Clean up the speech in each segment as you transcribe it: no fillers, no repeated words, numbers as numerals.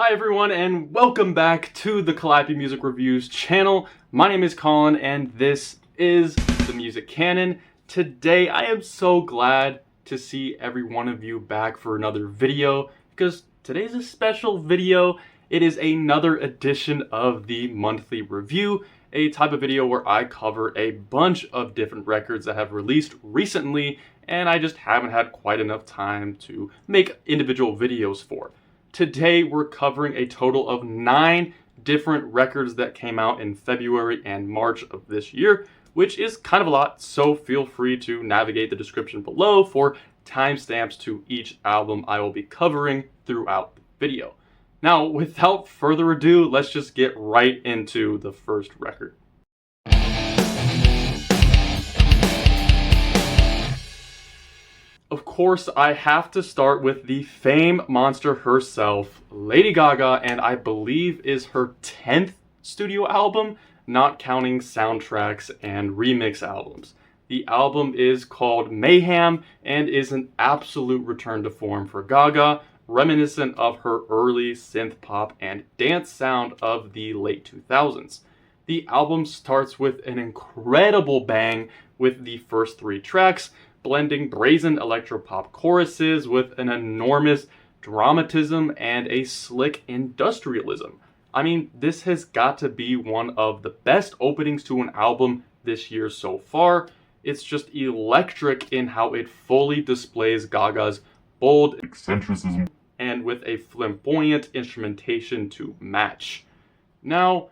Hi everyone, and welcome back to the Calliope Music Reviews channel. My name is Colin, and this is the Music Canon. Today, I am so glad to see every one of you back for another video, because today's a special video. It is another edition of the monthly review, a type of video where I cover a bunch of different records that have released recently, and I just haven't had quite enough time to make individual videos for. Today we're covering a total of 9 different records that came out in February and March of this year, which is kind of a lot, so feel free to navigate the description below for timestamps to each album I will be covering throughout the video. Now, without further ado, let's just get right into the first record. Of course, I have to start with the fame monster herself, Lady Gaga, and I believe is her 10th studio album, not counting soundtracks and remix albums. The album is called Mayhem and is an absolute return to form for Gaga, reminiscent of her early synth pop and dance sound of the late 2000s. The album starts with an incredible bang with the first 3 tracks, blending brazen electropop choruses with an enormous dramatism and a slick industrialism. I mean, this has got to be one of the best openings to an album this year so far. It's just electric in how it fully displays Gaga's bold eccentricism and with a flamboyant instrumentation to match. Now,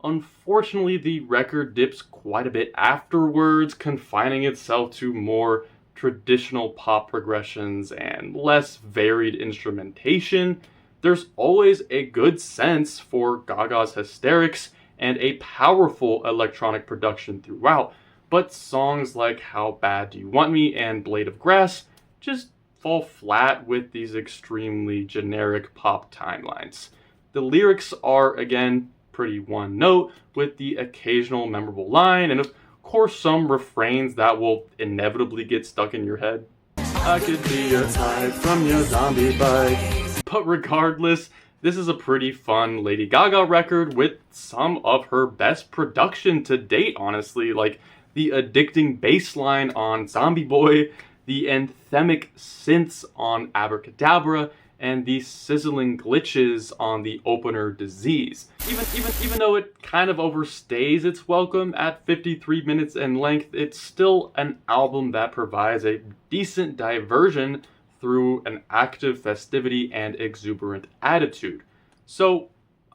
unfortunately, the record dips quite a bit afterwards, confining itself to more traditional pop progressions and less varied instrumentation. There's always a good sense for Gaga's hysterics and a powerful electronic production throughout, but songs like How Bad Do You Want Me and Blade of Grass just fall flat with these extremely generic pop timelines. The lyrics are, again, pretty one note, with the occasional memorable line, and of course some refrains that will inevitably get stuck in your head. I could be your type from your zombie bike. But regardless, this is a pretty fun Lady Gaga record with some of her best production to date, honestly, like the addicting bass line on Zombie Boy, the anthemic synths on Abracadabra, and the sizzling glitches on the opener Disease. Even though it kind of overstays its welcome at 53 minutes in length, it's still an album that provides a decent diversion through an active festivity and exuberant attitude. So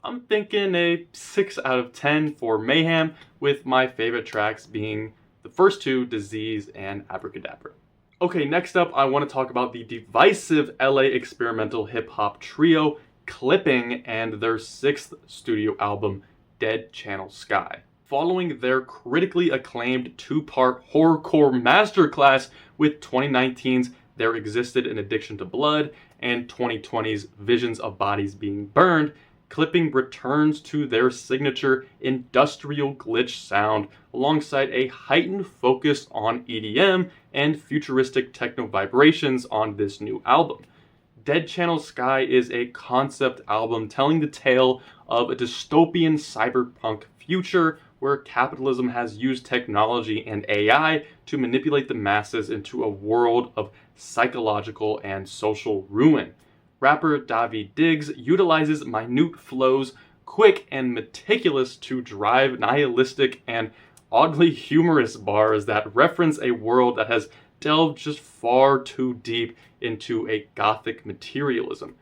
I'm thinking a 6 out of 10 for Mayhem, with my favorite tracks being the first 2, Disease and Abracadabra. Okay, next up, I want to talk about the divisive LA experimental hip-hop trio, Clipping, and their 6th studio album, Dead Channel Sky. Following their critically acclaimed 2-part horrorcore masterclass with 2019's There Existed an Addiction to Blood and 2020's Visions of Bodies Being Burned, Clipping returns to their signature industrial glitch sound alongside a heightened focus on EDM and futuristic techno vibrations on this new album. Dead Channel Sky is a concept album telling the tale of a dystopian cyberpunk future where capitalism has used technology and AI to manipulate the masses into a world of psychological and social ruin. Rapper Daveed Diggs utilizes minute flows, quick and meticulous, to drive nihilistic and oddly humorous bars that reference a world that has delved just far too deep into a gothic materialism.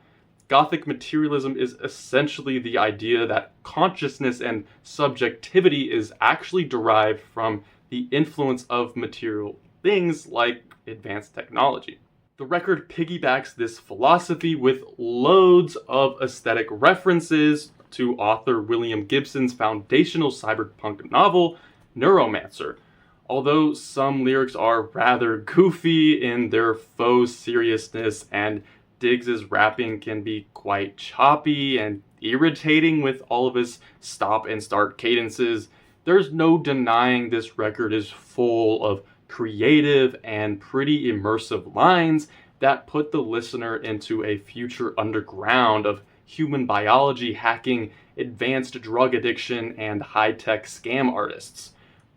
Gothic materialism is essentially the idea that consciousness and subjectivity is actually derived from the influence of material things like advanced technology. The record piggybacks this philosophy with loads of aesthetic references to author William Gibson's foundational cyberpunk novel, Neuromancer. Although some lyrics are rather goofy in their faux seriousness and Diggs' rapping can be quite choppy and irritating with all of his stop and start cadences, there's no denying this record is full of creative and pretty immersive lines that put the listener into a future underground of human biology hacking, advanced drug addiction, and high-tech scam artists.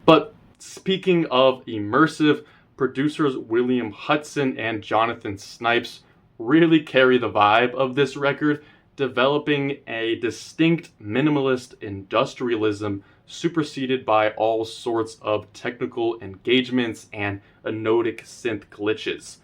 But speaking of immersive, producers William Hudson and Jonathan Snipes really carry the vibe of this record, developing a distinct minimalist industrialism superseded by all sorts of technical engagements and anodic synth glitches.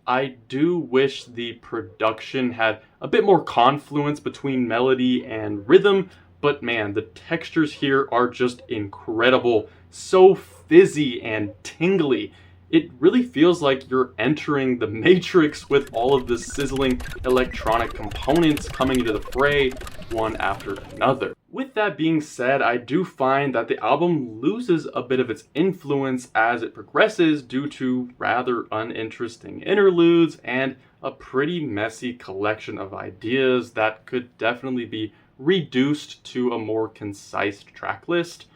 I do wish the production had a bit more confluence between melody and rhythm, but man, the textures here are just incredible, so fizzy and tingly. It really feels like you're entering the Matrix with all of the sizzling electronic components coming into the fray, one after another. With that being said, I do find that the album loses a bit of its influence as it progresses due to rather uninteresting interludes and a pretty messy collection of ideas that could definitely be reduced to a more concise track list.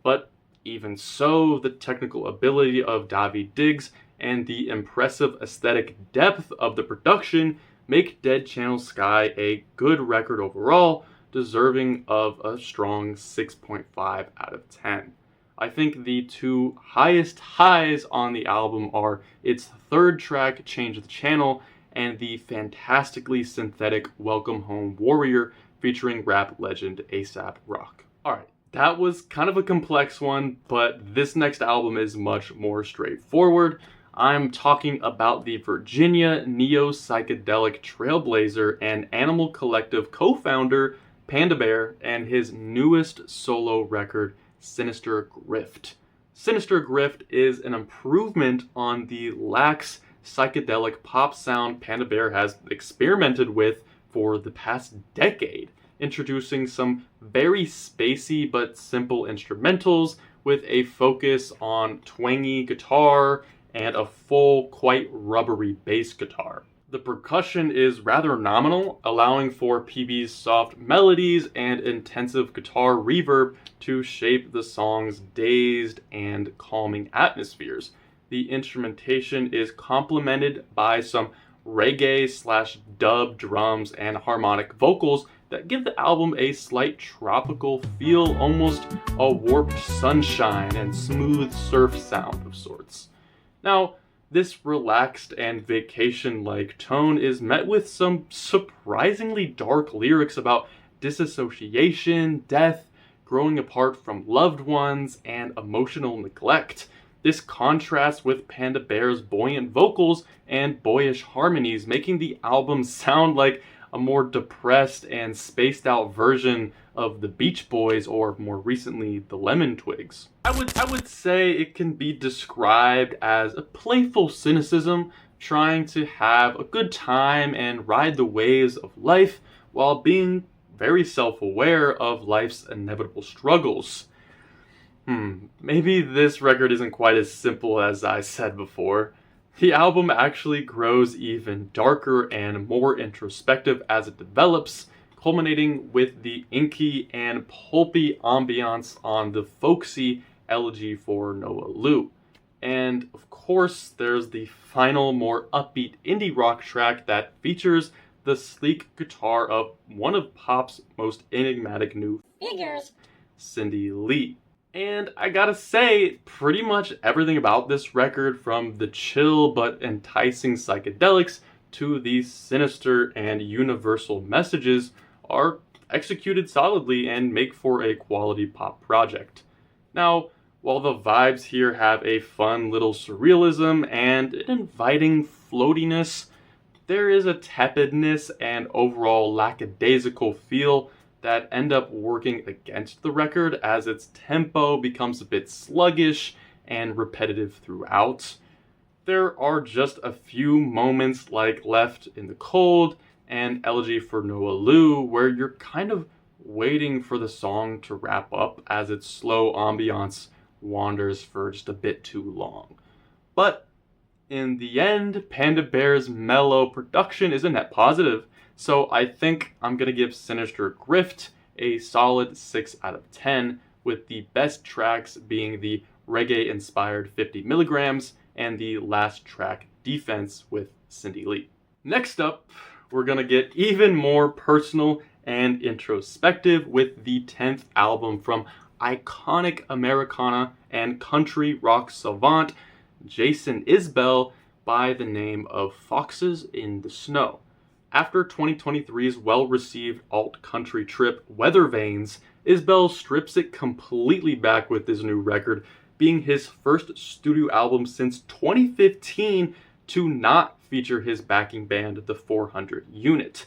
But even so, the technical ability of Daveed Diggs and the impressive aesthetic depth of the production make Dead Channel Sky a good record overall, deserving of a strong 6.5 out of 10. I think the two highest highs on the album are its third track, Change the Channel, and the fantastically synthetic Welcome Home Warrior featuring rap legend A$AP Rock. Alright, that was kind of a complex one, but this next album is much more straightforward. I'm talking about the Virginia neo-psychedelic trailblazer and Animal Collective co-founder Panda Bear and his newest solo record, Sinister Grift. Sinister Grift is an improvement on the lax psychedelic pop sound Panda Bear has experimented with for the past decade, introducing some very spacey but simple instrumentals with a focus on twangy guitar and a full, quite rubbery bass guitar. The percussion is rather nominal, allowing for PB's soft melodies and intensive guitar reverb to shape the song's dazed and calming atmospheres. The instrumentation is complemented by some reggae/dub drums and harmonic vocals that give the album a slight tropical feel, almost a warped sunshine and smooth surf sound of sorts. Now, this relaxed and vacation-like tone is met with some surprisingly dark lyrics about disassociation, death, growing apart from loved ones, and emotional neglect. This contrasts with Panda Bear's buoyant vocals and boyish harmonies, making the album sound like a more depressed and spaced out version of the Beach Boys, or more recently, the Lemon Twigs. I would say it can be described as a playful cynicism, trying to have a good time and ride the waves of life while being very self-aware of life's inevitable struggles. Maybe this record isn't quite as simple as I said before. The album actually grows even darker and more introspective as it develops, culminating with the inky and pulpy ambiance on the folksy Elegy for Noah Lu. And of course, there's the final, more upbeat indie rock track that features the sleek guitar of one of pop's most enigmatic new figures, Cindy Lee. And I gotta say, pretty much everything about this record, from the chill but enticing psychedelics to the sinister and universal messages, are executed solidly and make for a quality pop project. Now, while the vibes here have a fun little surrealism and an inviting floatiness, there is a tepidness and overall lackadaisical feel that end up working against the record as its tempo becomes a bit sluggish and repetitive throughout. There are just a few moments like Left in the Cold and Elegy for Noah Lu where you're kind of waiting for the song to wrap up as its slow ambiance wanders for just a bit too long. But in the end, Panda Bear's mellow production is a net positive, so I think I'm gonna give Sinister Grift a solid 6 out of 10, with the best tracks being the reggae-inspired 50 milligrams and the last track, Defense, with Cindy Lee. Next up, we're gonna get even more personal and introspective with the 10th album from iconic Americana and country rock savant Jason Isbell by the name of Foxes in the Snow. After 2023's well-received alt-country trip Weather Vanes, Isbell strips it completely back with this new record, being his first studio album since 2015 to not feature his backing band, the 400 Unit.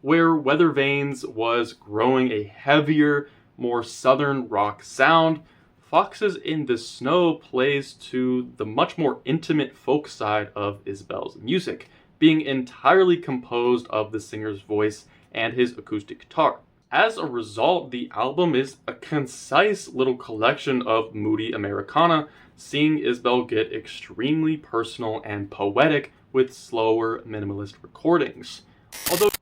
Where Weather Vanes was growing a heavier, more southern rock sound, Foxes in the Snow plays to the much more intimate folk side of Isbell's music, being entirely composed of the singer's voice and his acoustic guitar. As a result, the album is a concise little collection of moody Americana, seeing Isbell get extremely personal and poetic with slower, minimalist recordings.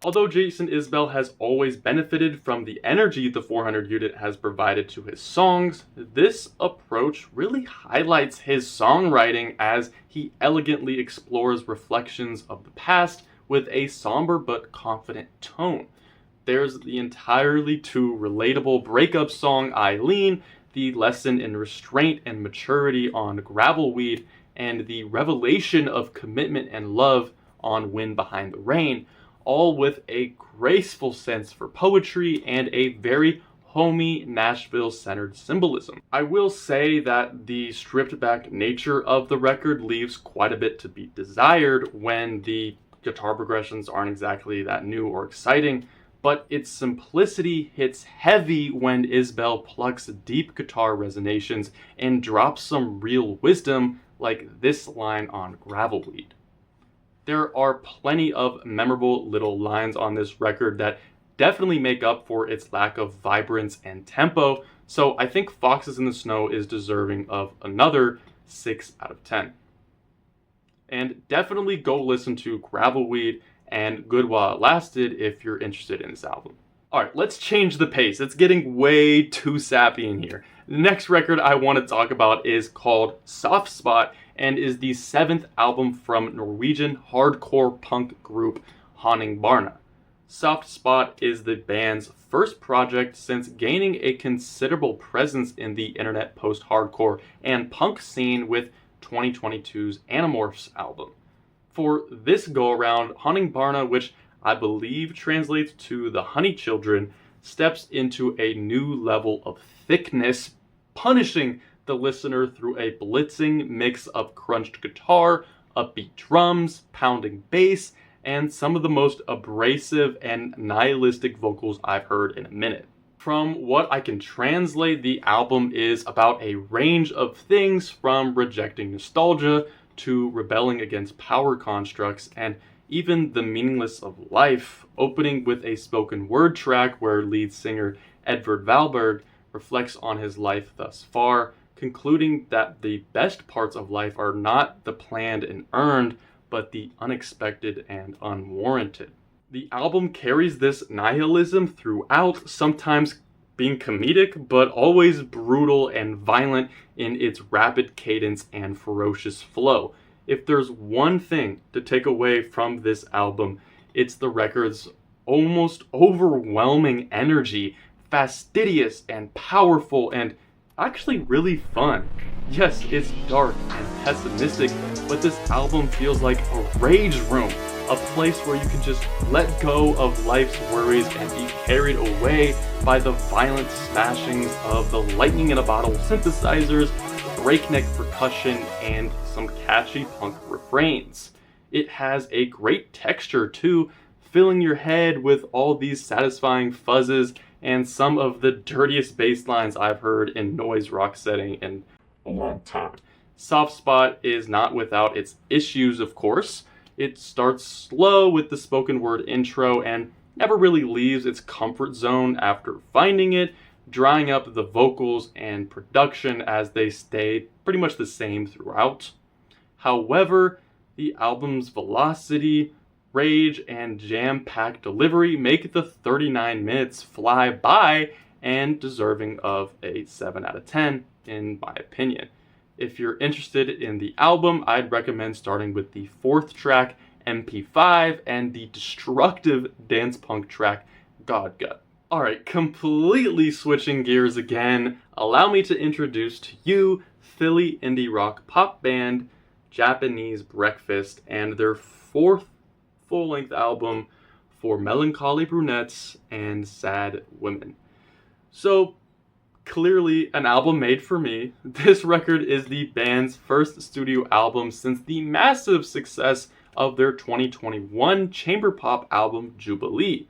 Although Jason Isbell has always benefited from the energy the 400 Unit has provided to his songs, this approach really highlights his songwriting as he elegantly explores reflections of the past with a somber but confident tone. There's the entirely too relatable breakup song Eileen, the lesson in restraint and maturity on Gravelweed, and the revelation of commitment and love on Wind Behind the Rain, all with a graceful sense for poetry and a very homey Nashville-centered symbolism. I will say that the stripped-back nature of the record leaves quite a bit to be desired when the guitar progressions aren't exactly that new or exciting, but its simplicity hits heavy when Isbell plucks deep guitar resonations and drops some real wisdom like this line on Gravelweed. There are plenty of memorable little lines on this record that definitely make up for its lack of vibrance and tempo, so I think Foxes in the Snow is deserving of another 6 out of 10. And definitely go listen to Gravelweed and Good While It Lasted if you're interested in this album. Alright, let's change the pace. It's getting way too sappy in here. The next record I want to talk about is called Soft Spot and is the 7th album from Norwegian hardcore punk group Honningbarna. Soft Spot is the band's first project since gaining a considerable presence in the internet post-hardcore and punk scene with 2022's Animorphs album. For this go-around, Honningbarna, which I believe translates to the Honey Children, steps into a new level of thickness, punishing the listener through a blitzing mix of crunched guitar, upbeat drums, pounding bass, and some of the most abrasive and nihilistic vocals I've heard in a minute. From what I can translate, the album is about a range of things from rejecting nostalgia to rebelling against power constructs and even the meaningless of life, opening with a spoken word track where lead singer Edvard Valberg reflects on his life thus far, concluding that the best parts of life are not the planned and earned, but the unexpected and unwarranted. The album carries this nihilism throughout, sometimes being comedic, but always brutal and violent in its rapid cadence and ferocious flow. If there's one thing to take away from this album, it's the record's almost overwhelming energy, fastidious and powerful and actually really fun. Yes, it's dark and pessimistic, but this album feels like a rage room, a place where you can just let go of life's worries and be carried away by the violent smashings of the lightning in a bottle synthesizers, breakneck percussion, and some catchy punk refrains. It has a great texture too, filling your head with all these satisfying fuzzes and some of the dirtiest bass lines I've heard in noise rock setting in a long time. Soft Spot is not without its issues, of course. It starts slow with the spoken word intro and never really leaves its comfort zone after finding it, drying up the vocals and production as they stay pretty much the same throughout. However, the album's velocity, rage, and jam-packed delivery make the 39 minutes fly by and deserving of a 7 out of 10 in my opinion. If you're interested in the album, I'd recommend starting with the 4th track, MP5, and the destructive dance punk track, God. Alright, completely switching gears again, allow me to introduce to you Philly indie rock pop band Japanese Breakfast and their fourth full-length album for Melancholy, Brunettes, and Sad Women. So, clearly an album made for me. This record is the band's first studio album since the massive success of their 2021 chamber pop album Jubilee,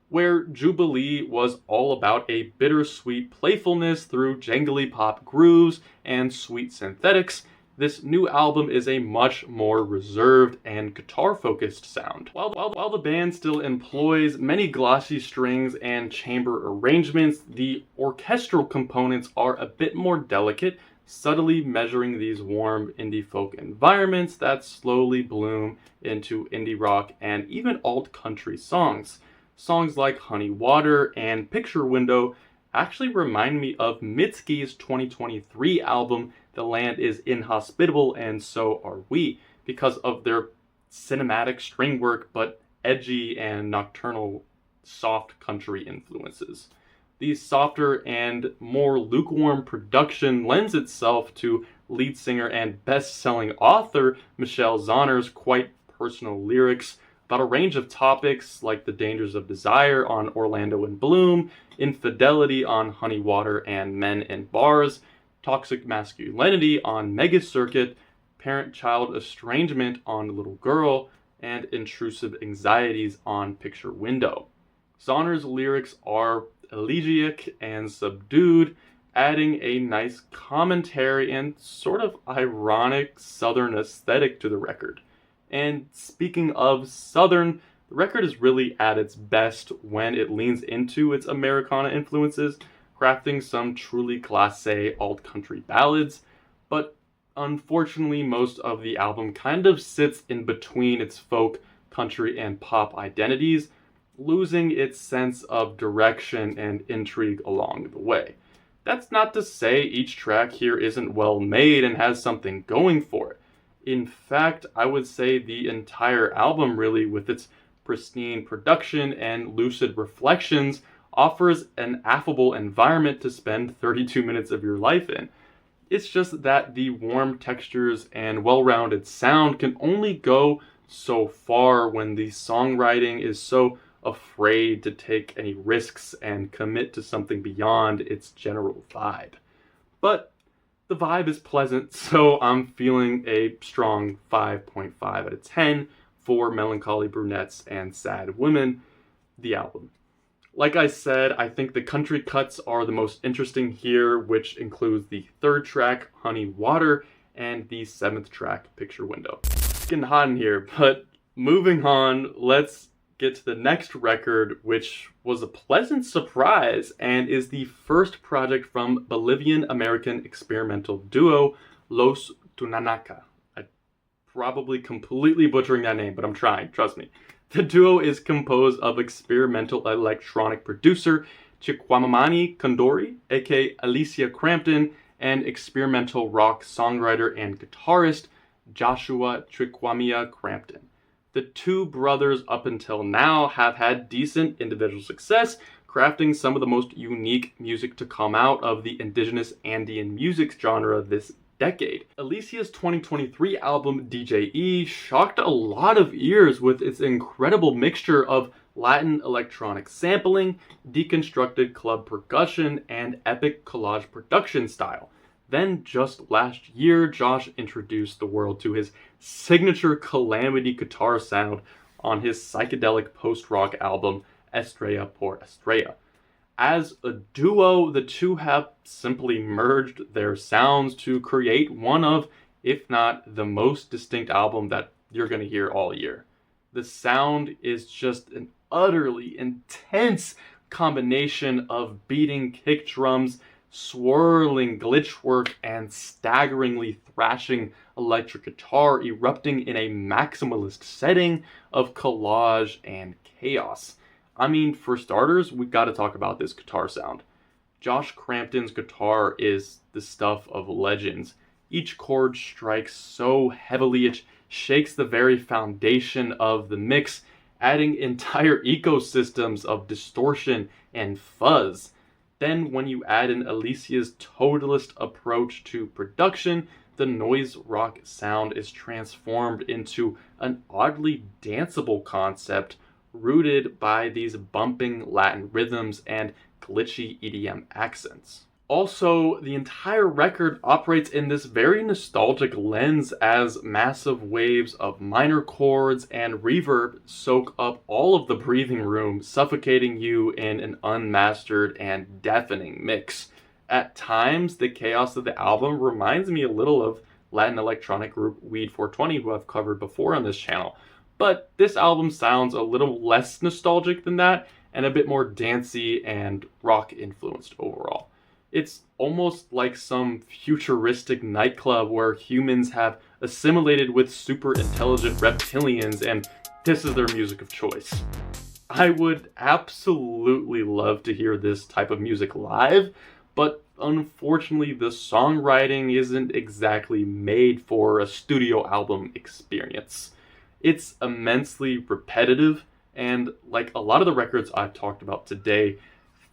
where Jubilee was all about a bittersweet playfulness through jangly pop grooves and sweet synthetics. This new album is a much more reserved and guitar-focused sound. While the band still employs many glossy strings and chamber arrangements, the orchestral components are a bit more delicate, subtly measuring these warm indie folk environments that slowly bloom into indie rock and even alt country songs. Songs like Honey Water and Picture Window actually remind me of Mitski's 2023 album The Land is Inhospitable and So Are We, because of their cinematic string work but edgy and nocturnal soft country influences. The softer and more lukewarm production lends itself to lead singer and best-selling author Michelle Zauner's quite personal lyrics about a range of topics like the dangers of desire on Orlando in Bloom, infidelity on Honey Water and Men in Bars, toxic masculinity on Mega Circuit, parent-child estrangement on Little Girl, and intrusive anxieties on Picture Window. Zauner's lyrics are elegiac and subdued, adding a nice commentary and sort of ironic Southern aesthetic to the record. And speaking of Southern, the record is really at its best when it leans into its Americana influences, crafting some truly classe alt-country ballads, but unfortunately most of the album kind of sits in between its folk, country, and pop identities, losing its sense of direction and intrigue along the way. That's not to say each track here isn't well made and has something going for it. In fact, I would say the entire album, really, with its pristine production and lucid reflections, offers an affable environment to spend 32 minutes of your life in. It's just that the warm textures and well-rounded sound can only go so far when the songwriting is so afraid to take any risks and commit to something beyond its general vibe. But the vibe is pleasant, so I'm feeling a strong 5.5 out of 10 for Melancholy, Brunettes, and Sad Women, the album. Like I said, I think the country cuts are the most interesting here, which includes the third track, Honey Water, and the seventh track, Picture Window. It's getting hot in here, but moving on, let's get to the next record, which was a pleasant surprise and is the first project from Bolivian-American experimental duo Los Thuthanaka. I'm probably completely butchering that name, but I'm trying, trust me. The duo is composed of experimental electronic producer Chikwamamani Kondori, aka Alicia Crampton, and experimental rock songwriter and guitarist Joshua Chikwamia Crampton. The two brothers up until now have had decent individual success, crafting some of the most unique music to come out of the indigenous Andean music genre this decade. Alicia's 2023 album DJE shocked a lot of ears with its incredible mixture of Latin electronic sampling, deconstructed club percussion, and epic collage production style. Then, just last year, Josh introduced the world to his signature calamity guitar sound on his psychedelic post-rock album, Estrella por Estrella. As a duo, the two have simply merged their sounds to create one of, if not the most distinct album that you're going to hear all year. The sound is just an utterly intense combination of beating kick drums, swirling glitch work, and staggeringly thrashing electric guitar erupting in a maximalist setting of collage and chaos. I mean, for starters, we gotta talk about this guitar sound. Josh Crampton's guitar is the stuff of legends. Each chord strikes so heavily it shakes the very foundation of the mix, adding entire ecosystems of distortion and fuzz. Then when you add in Alicia's totalist approach to production, the noise rock sound is transformed into an oddly danceable concept rooted by these bumping Latin rhythms and glitchy EDM accents. Also, the entire record operates in this very nostalgic lens as massive waves of minor chords and reverb soak up all of the breathing room, suffocating you in an unmastered and deafening mix. At times, the chaos of the album reminds me a little of Latin electronic group Weed 420, who I've covered before on this channel. But this album sounds a little less nostalgic than that, and a bit more dancey and rock influenced overall. It's almost like some futuristic nightclub where humans have assimilated with super intelligent reptilians, and this is their music of choice. I would absolutely love to hear this type of music live, but unfortunately the songwriting isn't exactly made for a studio album experience. It's immensely repetitive, and like a lot of the records I've talked about today,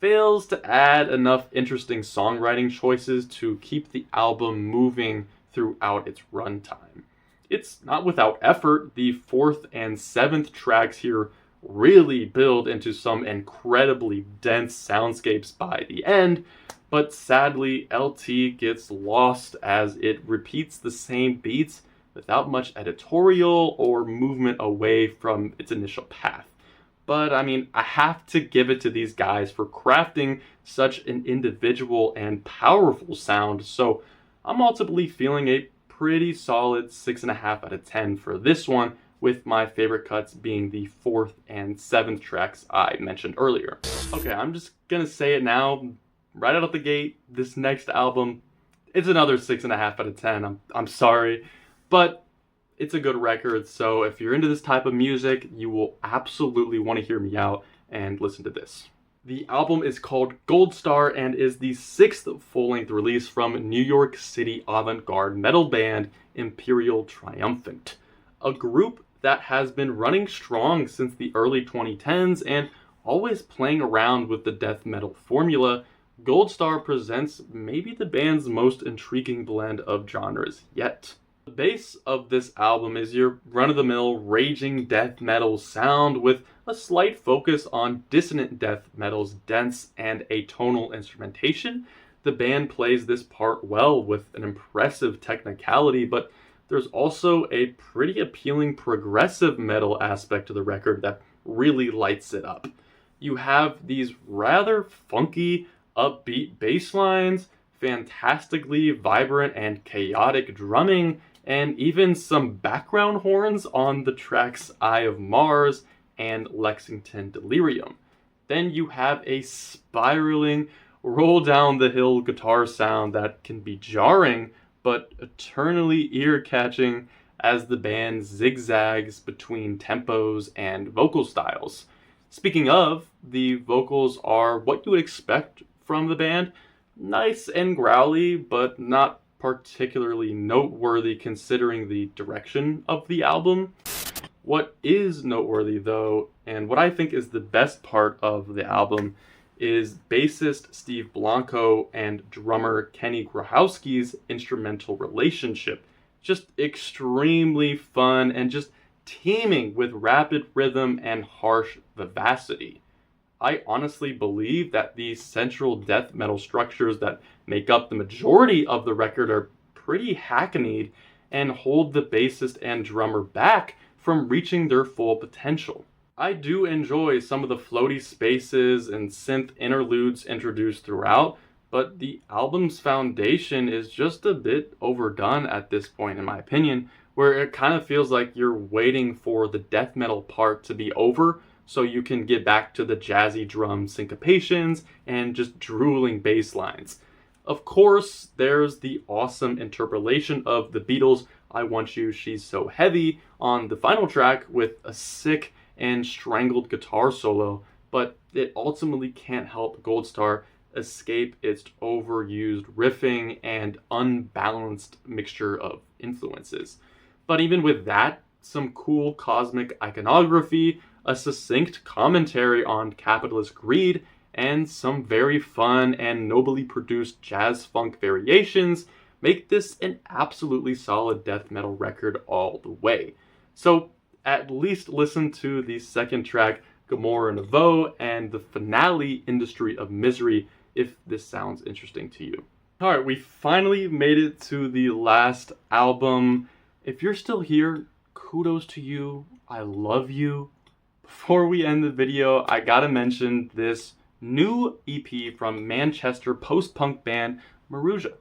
fails to add enough interesting songwriting choices to keep the album moving throughout its runtime. It's not without effort. The 4th and 7th tracks here really build into some incredibly dense soundscapes by the end, but sadly LT gets lost as it repeats the same beats without much editorial or movement away from its initial path. But I mean, I have to give it to these guys for crafting such an individual and powerful sound, so I'm ultimately feeling a pretty solid 6.5 out of 10 for this one, with my favorite cuts being the 4th and 7th tracks I mentioned earlier. Okay, I'm just gonna say it now, right out of the gate, this next album, it's another 6.5 out of 10. I'm sorry, but it's a good record, so if you're into this type of music, you will absolutely want to hear me out and listen to this. The album is called Goldstar and is the 6th full-length release from New York City avant-garde metal band Imperial Triumphant, a group that has been running strong since the early 2010s and always playing around with the death metal formula. Goldstar presents maybe the band's most intriguing blend of genres yet. The base of this album is your run-of-the-mill raging death metal sound with a slight focus on dissonant death metal's dense and atonal instrumentation. The band plays this part well with an impressive technicality, but there's also a pretty appealing progressive metal aspect to the record that really lights it up. You have these rather funky, upbeat bass lines, fantastically vibrant and chaotic drumming, and even some background horns on the tracks Eye of Mars and Lexington Delirium. Then you have a spiraling, roll down the hill guitar sound that can be jarring, but eternally ear-catching as the band zigzags between tempos and vocal styles. Speaking of, the vocals are what you would expect from the band. Nice and growly, but not particularly noteworthy considering the direction of the album. What is noteworthy though, and what I think is the best part of the album, is bassist Steve Blanco and drummer Kenny Grahowski's instrumental relationship. Just extremely fun and just teeming with rapid rhythm and harsh vivacity. I honestly believe that the central death metal structures that make up the majority of the record are pretty hackneyed and hold the bassist and drummer back from reaching their full potential. I do enjoy some of the floaty spaces and synth interludes introduced throughout, but the album's foundation is just a bit overdone at this point in my opinion, where it kind of feels like you're waiting for the death metal part to be over so you can get back to the jazzy drum syncopations and just drooling bass lines. Of course, there's the awesome interpolation of the Beatles' I Want You, She's So Heavy on the final track with a sick and strangled guitar solo, but it ultimately can't help Goldstar escape its overused riffing and unbalanced mixture of influences. But even with that, some cool cosmic iconography, a succinct commentary on capitalist greed, and some very fun and nobly produced jazz funk variations make this an absolutely solid death metal record all the way. So at least listen to the second track, Gomorrah Nouveau, and the finale, Industry of Misery, if this sounds interesting to you. Alright, we finally made it to the last album. If you're still here, kudos to you. I love you. Before we end the video, I gotta mention this new EP from Manchester post-punk band Maruja.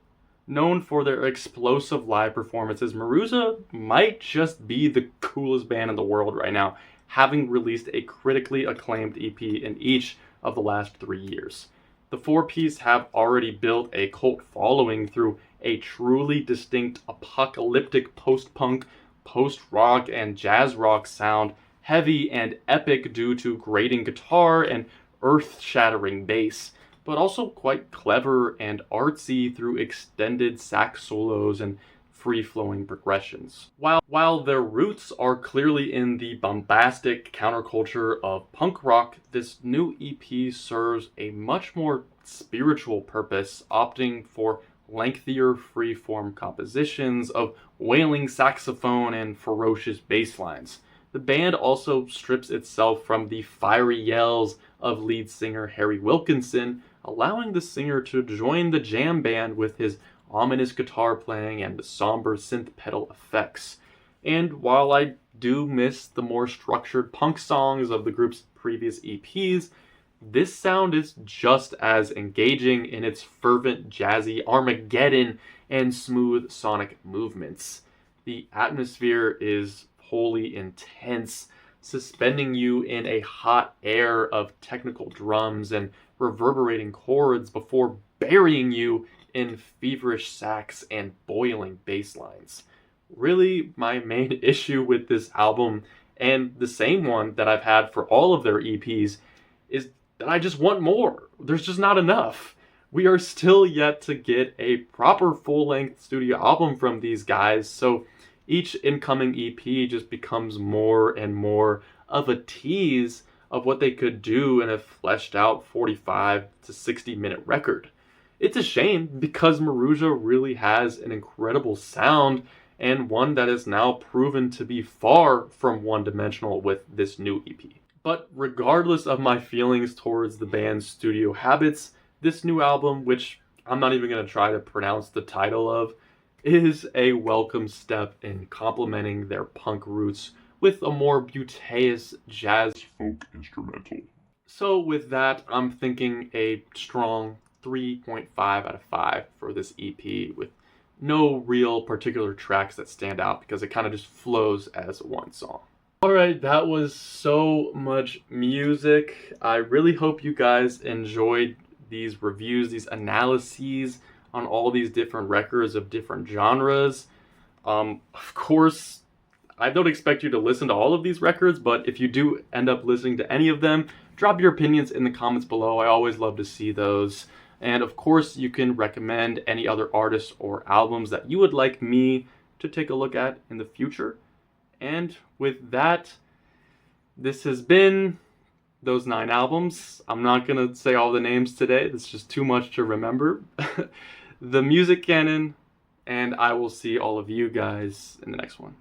Known for their explosive live performances, Maruja might just be the coolest band in the world right now, having released a critically acclaimed EP in each of the last 3 years. The four-piece have already built a cult following through a truly distinct apocalyptic post-punk, post-rock, and jazz rock sound, heavy and epic due to grating guitar and earth-shattering bass, but also quite clever and artsy through extended sax solos and free-flowing progressions. While their roots are clearly in the bombastic counterculture of punk rock, this new EP serves a much more spiritual purpose, opting for lengthier free-form compositions of wailing saxophone and ferocious bass lines. The band also strips itself from the fiery yells of lead singer Harry Wilkinson, allowing the singer to join the jam band with his ominous guitar playing and the somber synth pedal effects. And while I do miss the more structured punk songs of the group's previous EPs, this sound is just as engaging in its fervent, jazzy Armageddon and smooth sonic movements. The atmosphere is wholly intense, suspending you in a hot air of technical drums and reverberating chords before burying you in feverish sax and boiling bass lines. Really, my main issue with this album, and the same one that I've had for all of their EPs, is that I just want more. There's just not enough. We are still yet to get a proper full-length studio album from these guys, so each incoming EP just becomes more and more of a tease of what they could do in a fleshed out 45 to 60 minute record. It's a shame because Maruja really has an incredible sound and one that is now proven to be far from one-dimensional with this new EP. But regardless of my feelings towards the band's studio habits, this new album, which I'm not even going to try to pronounce the title of, is a welcome step in complementing their punk roots with a more beauteous jazz folk instrumental. So with that, I'm thinking a strong 3.5 out of 5 for this EP, with no real particular tracks that stand out because it kind of just flows as one song. Alright, that was so much music. I really hope you guys enjoyed these reviews, these analyses on all these different records of different genres. Of course, I don't expect you to listen to all of these records, but if you do end up listening to any of them, drop your opinions in the comments below. I always love to see those. And of course, you can recommend any other artists or albums that you would like me to take a look at in the future. And with that, this has been those 9 albums. I'm not going to say all the names today. That's just too much to remember. The Music Canon, and I will see all of you guys in the next one.